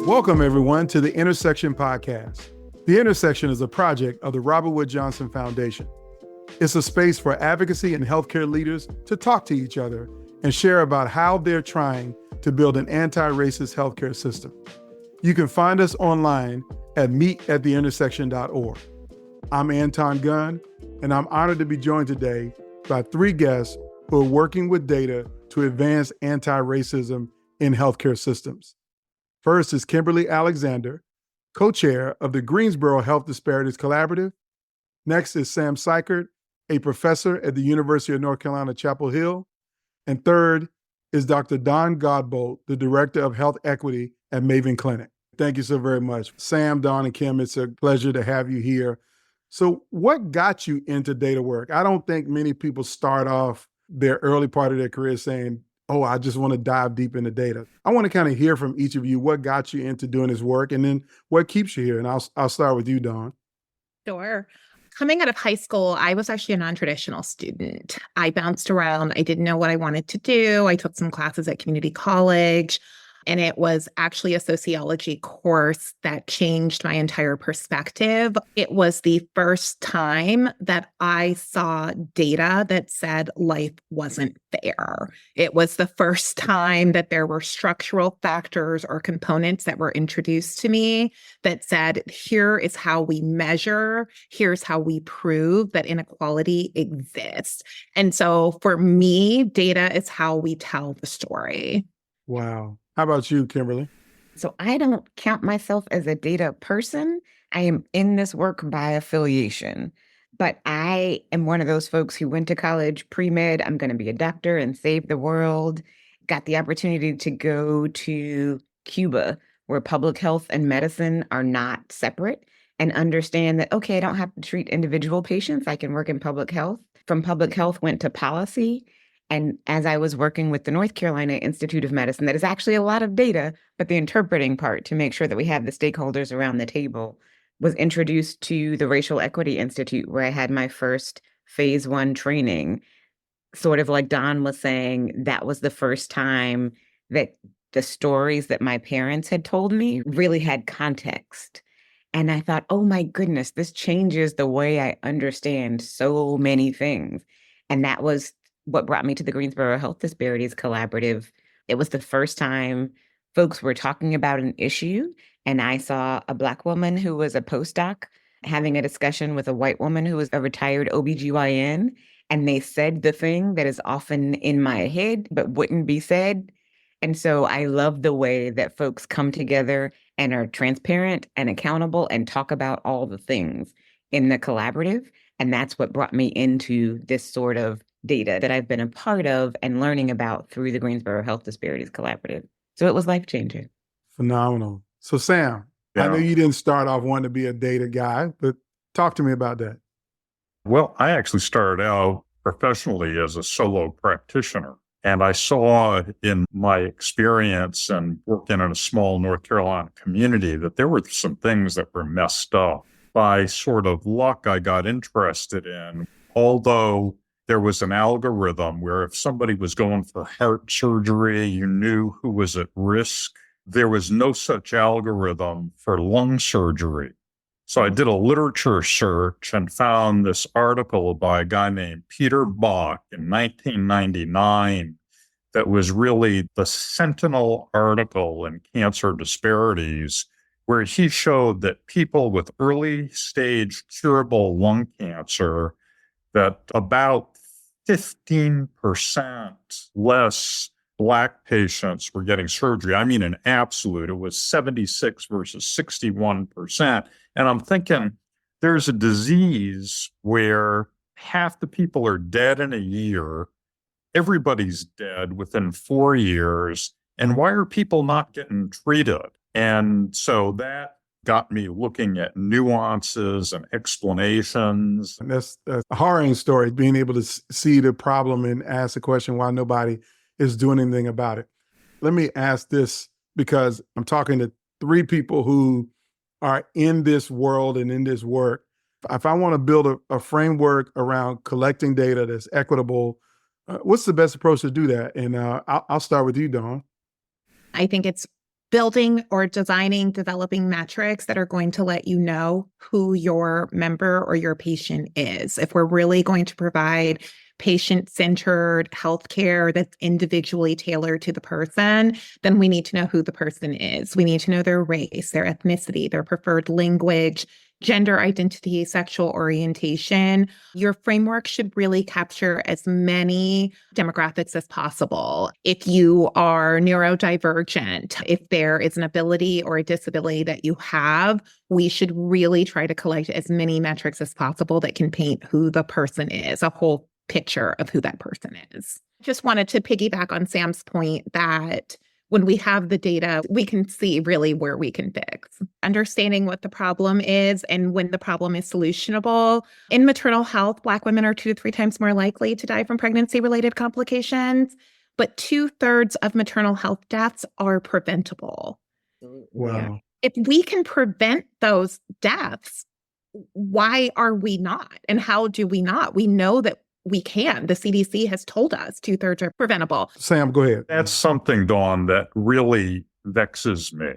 Welcome, everyone, to the Intersection Podcast. The Intersection is a project of the Robert Wood Johnson Foundation. It's a space for advocacy and healthcare leaders to talk to each other and share about how they're trying to build an anti-racist healthcare system. You can find us online at meetattheintersection.org. I'm Anton Gunn, and I'm honored to be joined today by three guests who are working with data to advance anti-racism in healthcare systems. First is Kimberly Alexander, co-chair of the Greensboro Health Disparities Collaborative. Next is Sam Cykert, a professor at the University of North Carolina, Chapel Hill. And third is Dr. Don Godbolt, the Director of Health Equity at Maven Clinic. Thank you so very much. Sam, Don, and Kim, it's a pleasure to have you here. So what got you into data work? I don't think many people start off their early part of their career saying, oh, I just want to dive deep into data. I want to kind of hear from each of you what got you into doing this work and then what keeps you here. And I'll start with you, Dawn. Sure. Coming out of high school, I was actually a non-traditional student. I bounced around. I didn't know what I wanted to do. I took some classes at community college, and it was actually a sociology course that changed my entire perspective. It was the first time that I saw data that said life wasn't fair. It was the first time that there were structural factors or components that were introduced to me that said, here is how we measure, here's how we prove that inequality exists. And so for me, data is how we tell the story. Wow. How about you, Kimberly? So I don't count myself as a data person. I am in this work by affiliation. But I am one of those folks who went to college pre-med. I'm going to be a doctor and save the world. Got the opportunity to go to Cuba, where public health and medicine are not separate, and understand that, okay, I don't have to treat individual patients. I can work in public health. From public health, went to policy. And as I was working with the North Carolina Institute of Medicine, that is actually a lot of data, but the interpreting part to make sure that we have the stakeholders around the table, was introduced to the Racial Equity Institute, where I had my first phase 1 training. Sort of like Don was saying, that was the first time that the stories that my parents had told me really had context. And I thought, oh my goodness, this changes the way I understand so many things. And that was what brought me to the Greensboro Health Disparities Collaborative. It was the first time folks were talking about an issue, and I saw a Black woman who was a postdoc having a discussion with a white woman who was a retired OBGYN, and they said the thing that is often in my head but wouldn't be said. And so I love the way that folks come together and are transparent and accountable and talk about all the things in the collaborative. And that's what brought me into this sort of data that I've been a part of and learning about through the Greensboro Health Disparities Collaborative. So it was life-changing. Phenomenal. So Sam, I know you didn't start off wanting to be a data guy, but talk to me about that. Well, I actually started out professionally as a solo practitioner. And I saw in my experience and working in a small North Carolina community that there were some things that were messed up. By sort of luck, I got interested in, although there was an algorithm where if somebody was going for heart surgery, you knew who was at risk. There was no such algorithm for lung surgery. So I did a literature search and found this article by a guy named Peter Bach in 1999 that was really the sentinel article in Cancer Disparities, where he showed that people with early stage curable lung cancer, that about 15% less Black patients were getting surgery. I mean, in absolute, it was 76 versus 61%. And I'm thinking, there's a disease where half the people are dead in a year, everybody's dead within 4 years, and why are people not getting treated? And so that got me looking at nuances and explanations. And that's a harrowing story, being able to see the problem and ask the question why nobody is doing anything about it. Let me ask this, because I'm talking to three people who are in this world and in this work. If I want to build a framework around collecting data that's equitable, What's the best approach to do that? And I'll start with you, Dawn. I think it's building or designing, developing metrics that are going to let you know who your member or your patient is. If we're really going to provide patient-centered healthcare that's individually tailored to the person, then we need to know who the person is. We need to know their race, their ethnicity, their preferred language, gender identity, sexual orientation. Your framework should really capture as many demographics as possible. If you are neurodivergent, if there is an ability or a disability that you have, we should really try to collect as many metrics as possible that can paint who the person is, a whole picture of who that person is. Just wanted to piggyback on Sam's point that when we have the data, we can see really where we can fix. Understanding what the problem is and when the problem is solutionable. In maternal health, Black women are 2 to 3 times more likely to die from pregnancy-related complications, but 2/3 of maternal health deaths are preventable. Wow. If we can prevent those deaths, why are we not? And how do we not? We know that we can. The CDC has told us 2/3 are preventable. Sam, go ahead. That's something, Dawn, that really vexes me.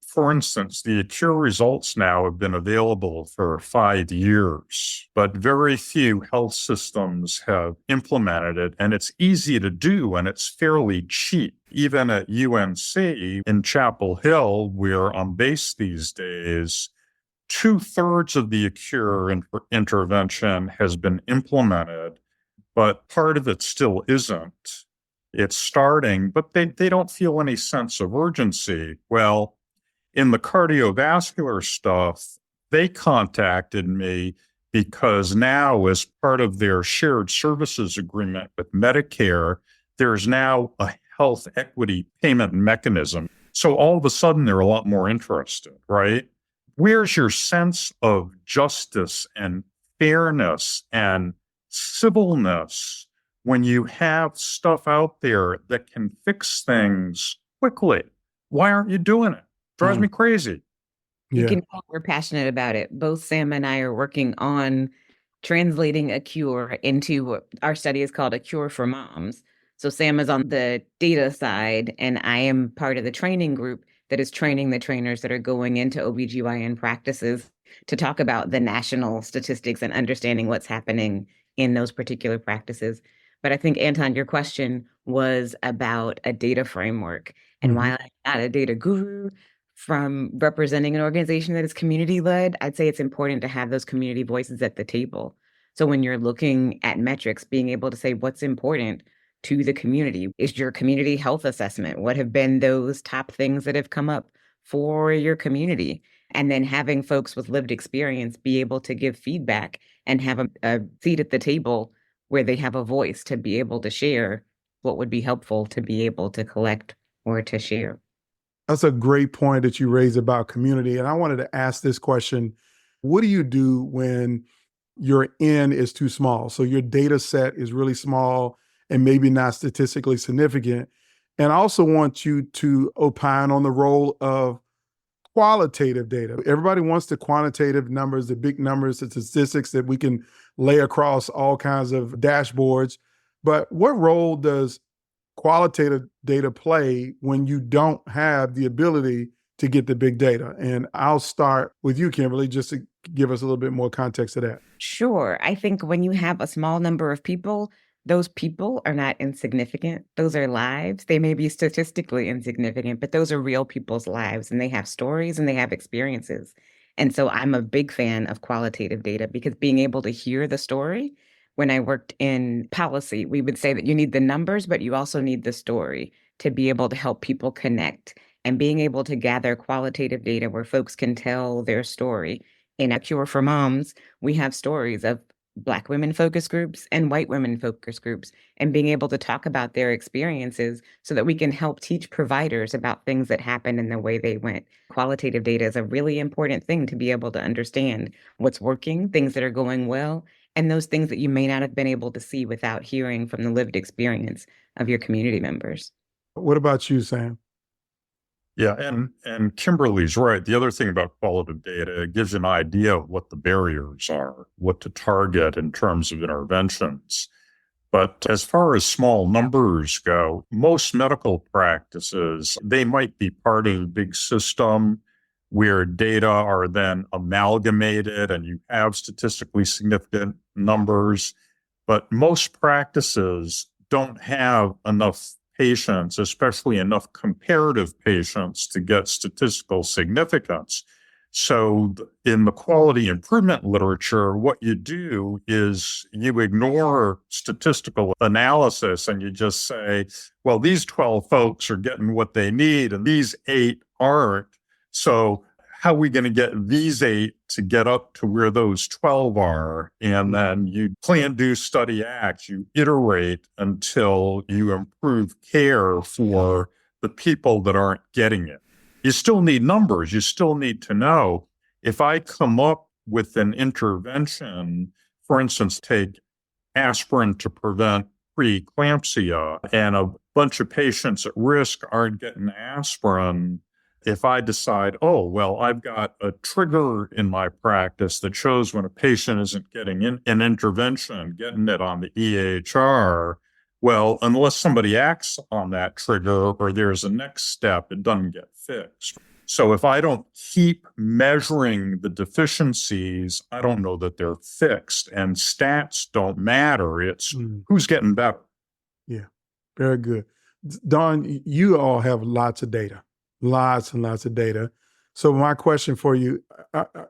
For instance, the ACURE results now have been available for 5 years, but very few health systems have implemented it, and it's easy to do, and it's fairly cheap. Even at UNC in Chapel Hill, where I'm based these days, 2/3 of the ACURE intervention has been implemented, but part of it still isn't. It's starting, but they don't feel any sense of urgency. Well, in the cardiovascular stuff, they contacted me because now, as part of their shared services agreement with Medicare, there's now a health equity payment mechanism. So all of a sudden, they're a lot more interested, right? Where's your sense of justice and fairness and civilness when you have stuff out there that can fix things quickly? Why aren't you doing it? Drives me crazy. You can tell we're passionate about it. Both Sam and I are working on translating a cure into what our study is called A Cure for Moms. So Sam is on the data side, and I am part of the training group that is training the trainers that are going into OBGYN practices to talk about the national statistics and understanding what's happening in those particular practices. But I think, Anton, your question was about a data framework. And while I'm not a data guru, from representing an organization that is community-led, I'd say it's important to have those community voices at the table. So when you're looking at metrics, being able to say what's important to the community. Is your community health assessment? What have been those top things that have come up for your community? And then having folks with lived experience be able to give feedback and have a seat at the table where they have a voice to be able to share what would be helpful to be able to collect or to share. That's a great point that you raised about community. And I wanted to ask this question. What do you do when your N is too small? So your data set is really small and maybe not statistically significant. And I also want you to opine on the role of qualitative data. Everybody wants the quantitative numbers, the big numbers, the statistics that we can lay across all kinds of dashboards. But what role does qualitative data play when you don't have the ability to get the big data? And I'll start with you, Kimberly, just to give us a little bit more context to that. Sure. I think when you have a small number of people, those people are not insignificant. Those are lives. They may be statistically insignificant, but those are real people's lives, and they have stories and they have experiences. And so I'm a big fan of qualitative data because being able to hear the story. When I worked in policy, we would say that you need the numbers, but you also need the story to be able to help people connect, and being able to gather qualitative data where folks can tell their story. In A Cure for Moms, we have stories of Black women focus groups and white women focus groups, and being able to talk about their experiences so that we can help teach providers about things that happened and the way they went. Qualitative data is a really important thing to be able to understand what's working, things that are going well, and those things that you may not have been able to see without hearing from the lived experience of your community members. What about you, Sam? Yeah, and Kimberly's right. The other thing about qualitative data, it gives you an idea of what the barriers are, what to target in terms of interventions. But as far as small numbers go, most medical practices, they might be part of a big system where data are then amalgamated and you have statistically significant numbers. But most practices don't have enough patients, especially enough comparative patients, to get statistical significance. So in the quality improvement literature, what you do is you ignore statistical analysis and you just say, well, these 12 folks are getting what they need and these 8 aren't. So how are we going to get these 8 to get up to where those 12 are? And then you plan, do, study, act. You iterate until you improve care for the people that aren't getting it. You still need numbers. You still need to know if I come up with an intervention, for instance, take aspirin to prevent preeclampsia, and a bunch of patients at risk aren't getting aspirin. If I decide, oh, well, I've got a trigger in my practice that shows when a patient isn't getting an intervention, getting it on the EHR, well, unless somebody acts on that trigger or there's a next step, it doesn't get fixed. So if I don't keep measuring the deficiencies, I don't know that they're fixed. And stats don't matter. It's who's getting better. Yeah, very good. Dawn, you all have lots of data, lots and lots of data. So my question for you,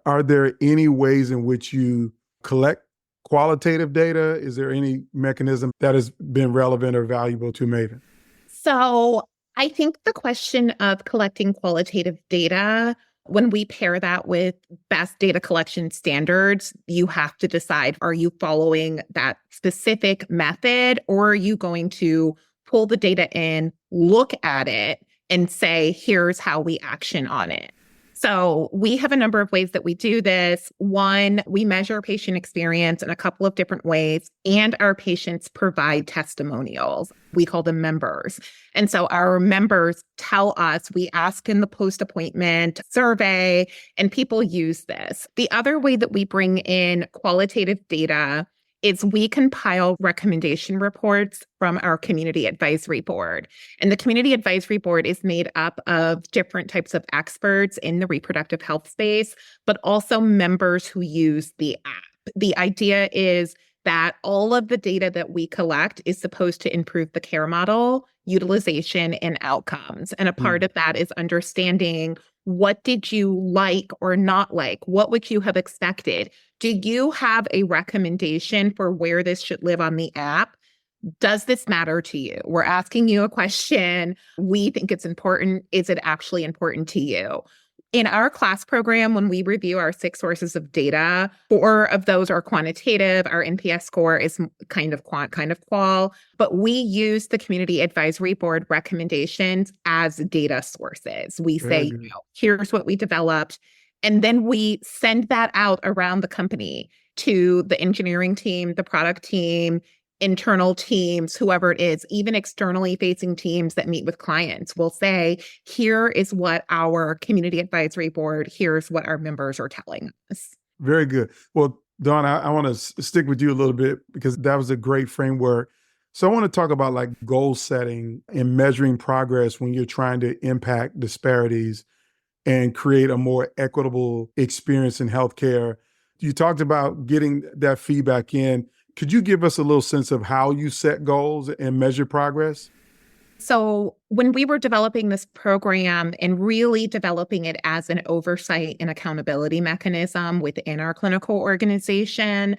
are there any ways in which you collect qualitative data? Is there any mechanism that has been relevant or valuable to Maven? So I think the question of collecting qualitative data, when we pair that with best data collection standards, you have to decide, are you following that specific method, or are you going to pull the data in, look at it, and say, here's how we action on it? So we have a number of ways that we do this. One, we measure patient experience in a couple of different ways, and our patients provide testimonials. We call them members. And so our members tell us, we ask in the post-appointment survey, and people use this. The other way that we bring in qualitative data is we compile recommendation reports from our community advisory board. And the community advisory board is made up of different types of experts in the reproductive health space, but also members who use the app. The idea is that all of the data that we collect is supposed to improve the care model, utilization, and outcomes. And a part of that is understanding, what did you like or not like? What would you have expected? Do you have a recommendation for where this should live on the app? Does this matter to you? We're asking you a question. We think it's important. Is it actually important to you? In our class program, when we review our 6 sources of data, 4 of those are quantitative. Our NPS score is kind of quant, kind of qual, but we use the community advisory board recommendations as data sources. We say, here's what we developed. And then we send that out around the company to the engineering team, the product team, internal teams, whoever it is, even externally facing teams that meet with clients will say, here is what our community advisory board, here's what our members are telling us. Very good. Well, Dawn, I want to stick with you a little bit because that was a great framework. So I want to talk about like goal setting and measuring progress when you're trying to impact disparities and create a more equitable experience in healthcare. You talked about getting that feedback in. Could you give us a little sense of how you set goals and measure progress? So when we were developing this program and really developing it as an oversight and accountability mechanism within our clinical organization,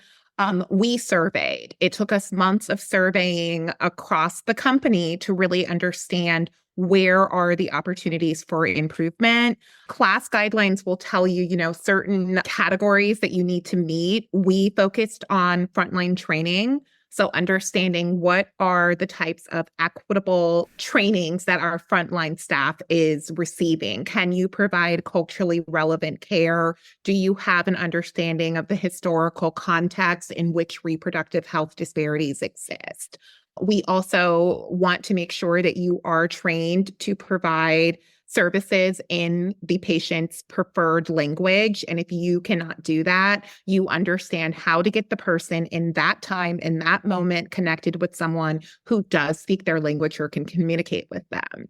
we surveyed. It took us months of surveying across the company to really understand, where are the opportunities for improvement? Class guidelines will tell you, certain categories that you need to meet. We focused on frontline training. So understanding what are the types of equitable trainings that our frontline staff is receiving. Can you provide culturally relevant care? Do you have an understanding of the historical context in which reproductive health disparities exist? We also want to make sure that you are trained to provide services in the patient's preferred language. And if you cannot do that, you understand how to get the person in that time, in that moment, connected with someone who does speak their language or can communicate with them.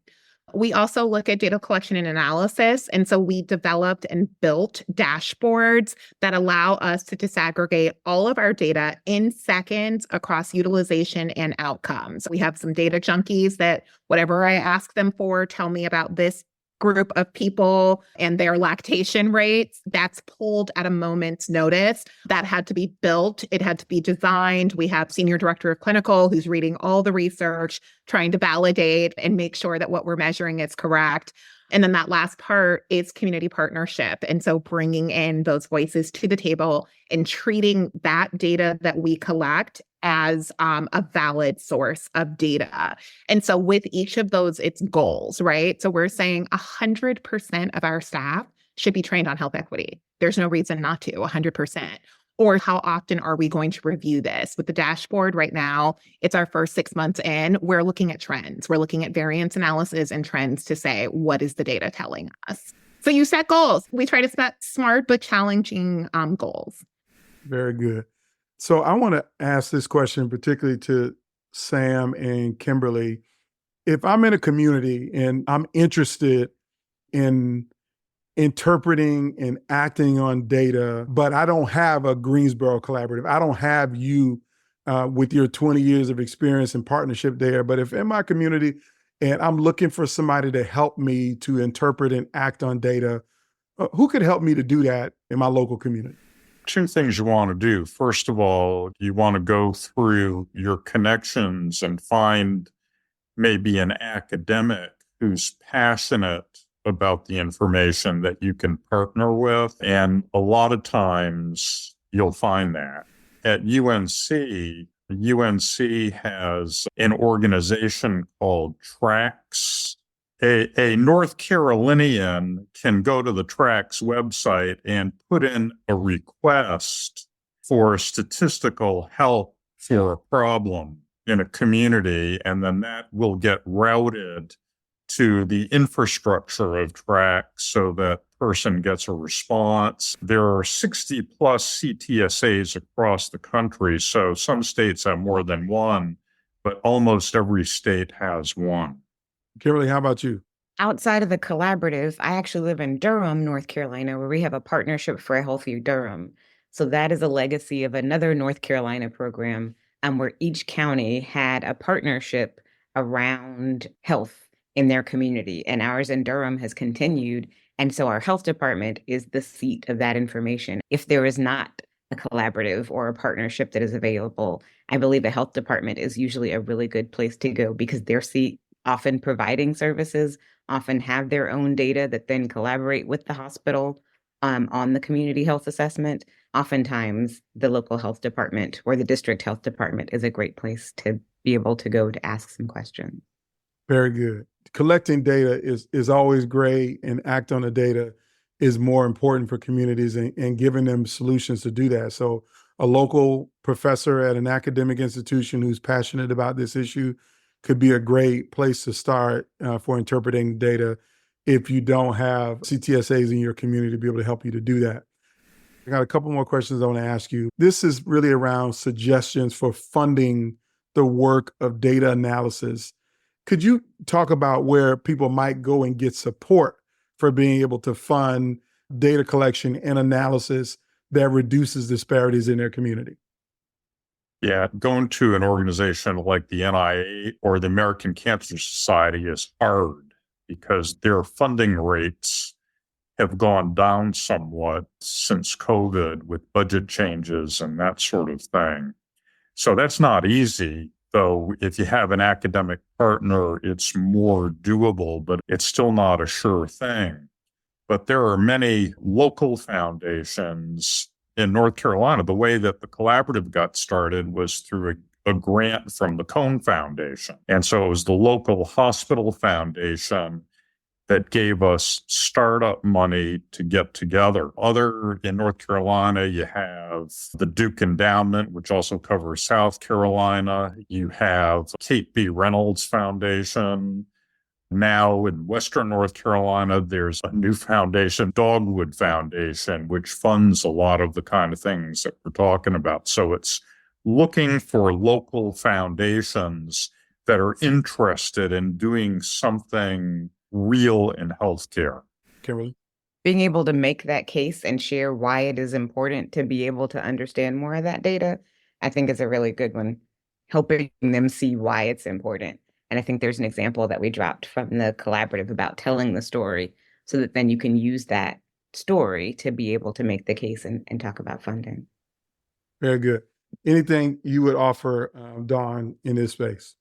We also look at data collection and analysis. And so we developed and built dashboards that allow us to disaggregate all of our data in seconds across utilization and outcomes. We have some data junkies that whatever I ask them for, tell me about this group of people and their lactation rates. That's pulled at a moment's notice. That had to be built. It had to be designed. We have senior director of clinical who's reading all the research, trying to validate and make sure that what we're measuring is correct. And then that last part is community partnership. And so bringing in those voices to the table and treating that data that we collect as a valid source of data. And so with each of those, it's goals, right? So we're saying 100% of our staff should be trained on health equity. There's no reason not to, 100%. Or how often are we going to review this? With the dashboard right now, it's our first 6 months in. We're looking at trends. We're looking at variance analysis and trends to say, what is the data telling us? So you set goals. We try to set smart but challenging goals. Very good. So I want to ask this question particularly to Sam and Kimberly. If I'm in a community and I'm interested in interpreting and acting on data, but I don't have a Greensboro collaborative, I don't have you with your 20 years of experience and partnership there, but if in my community and I'm looking for somebody to help me to interpret and act on data, who could help me to do that in my local community? Two things you want to do. First of all, you want to go through your connections and find maybe an academic who's passionate about the information that you can partner with. And a lot of times you'll find that. At UNC has an organization called TRACS. A North Carolinian can go to the TRACS website and put in a request for statistical help for a problem in a community, and then that will get routed to the infrastructure of TRACS so that person gets a response. There are 60 plus CTSAs across the country, so some states have more than one, but almost every state has one. Kimberly, how about you? Outside of the collaborative, I actually live in Durham, North Carolina, where we have a partnership for a healthier Durham. So that is a legacy of another North Carolina program where each county had a partnership around health in their community. And ours in Durham has continued. And so our health department is the seat of that information. If there is not a collaborative or a partnership that is available, I believe a health department is usually a really good place to go because their seat, often providing services, often have their own data that then collaborate with the hospital on the community health assessment. Oftentimes, the local health department or the district health department is a great place to be able to go to ask some questions. Very good. Collecting data is always great, and act on the data is more important for communities and giving them solutions to do that. So a local professor at an academic institution who's passionate about this issue could be a great place to start for interpreting data if you don't have CTSAs in your community to be able to help you to do that. I got a couple more questions I want to ask you. This is really around suggestions for funding the work of data analysis. Could you talk about where people might go and get support for being able to fund data collection and analysis that reduces disparities in their community? Yeah, going to an organization like the NIH or the American Cancer Society is hard because their funding rates have gone down somewhat since COVID with budget changes and that sort of thing. So that's not easy, though. If you have an academic partner, it's more doable, but it's still not a sure thing. But there are many local foundations in North Carolina. The way that the collaborative got started was through a grant from the Cone Foundation. And so it was the local hospital foundation that gave us startup money to get together. In North Carolina, you have the Duke Endowment, which also covers South Carolina. You have Kate B. Reynolds Foundation. Now in Western North Carolina, there's a new foundation, Dogwood Foundation, which funds a lot of the kind of things that we're talking about. So it's looking for local foundations that are interested in doing something real in healthcare. Kimberly? Being able to make that case and share why it is important to be able to understand more of that data, I think is a really good one, helping them see why it's important. And I think there's an example that we dropped from the collaborative about telling the story so that then you can use that story to be able to make the case and talk about funding. Very good. Anything you would offer, Dawn, in this space?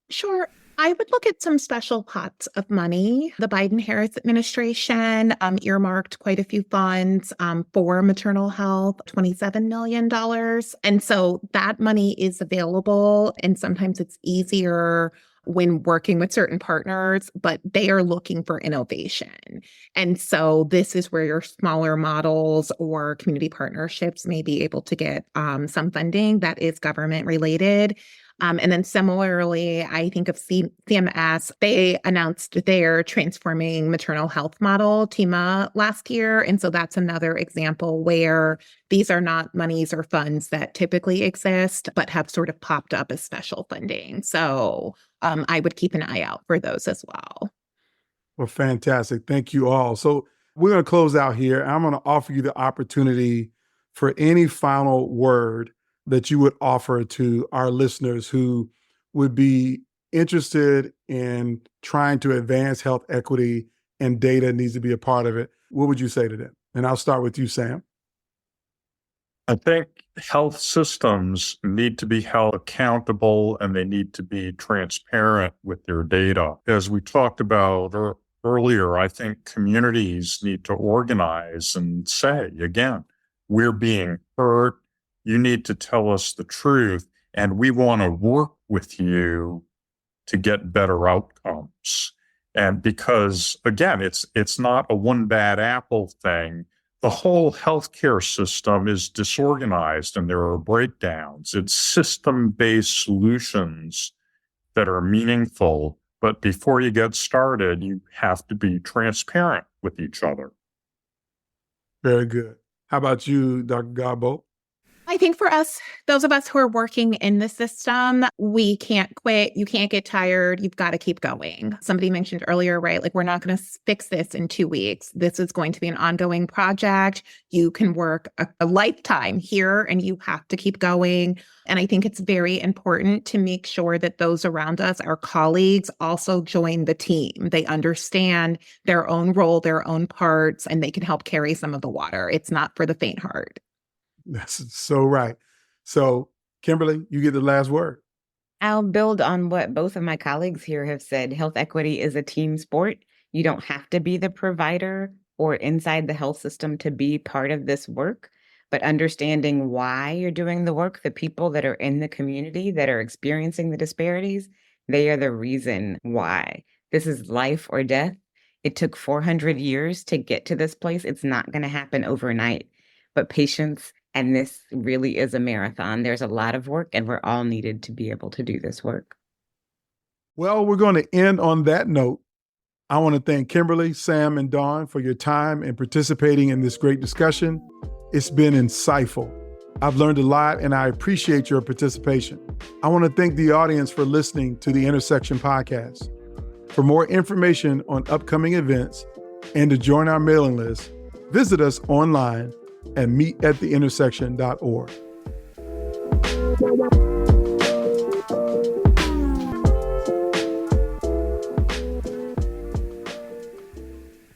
Sure. I would look at some special pots of money. The Biden-Harris administration earmarked quite a few funds for maternal health, $27 million. And so that money is available, and sometimes it's easier when working with certain partners, but they are looking for innovation. And so this is where your smaller models or community partnerships may be able to get some funding that is government related. And then similarly, I think of CMS, they announced their transforming maternal health model, TIMA, last year. And so that's another example where these are not monies or funds that typically exist, but have sort of popped up as special funding. So I would keep an eye out for those as well. Well, fantastic. Thank you all. So we're going to close out here. I'm going to offer you the opportunity for any final word that you would offer to our listeners who would be interested in trying to advance health equity, and data needs to be a part of it. What would you say to them? And I'll start with you, Sam. I think health systems need to be held accountable, and they need to be transparent with their data. As we talked about earlier, I think communities need to organize and say, again, we're being hurt. You need to tell us the truth, and we want to work with you to get better outcomes. And because, again, it's not a one bad apple thing. The whole healthcare system is disorganized and there are breakdowns. It's system-based solutions that are meaningful. But before you get started, you have to be transparent with each other. Very good. How about you, Dr. Godbolt? I think for us, those of us who are working in the system, we can't quit. You can't get tired. You've got to keep going. Somebody mentioned earlier, right? Like, we're not going to fix this in 2 weeks. This is going to be an ongoing project. You can work a lifetime here, and you have to keep going. And I think it's very important to make sure that those around us, our colleagues, also join the team. They understand their own role, their own parts, and they can help carry some of the water. It's not for the faint heart. That's so right. So, Kimberly, you get the last word. I'll build on what both of my colleagues here have said. Health equity is a team sport. You don't have to be the provider or inside the health system to be part of this work, but understanding why you're doing the work, the people that are in the community that are experiencing the disparities, they are the reason why. This is life or death. It took 400 years to get to this place. It's not going to happen overnight, but patience. And this really is a marathon. There's a lot of work, and we're all needed to be able to do this work. Well, we're going to end on that note. I want to thank Kimberly, Sam, and Dawn for your time and participating in this great discussion. It's been insightful. I've learned a lot, and I appreciate your participation. I want to thank the audience for listening to the Intersection podcast. For more information on upcoming events and to join our mailing list, visit us online at meetattheintersection.org.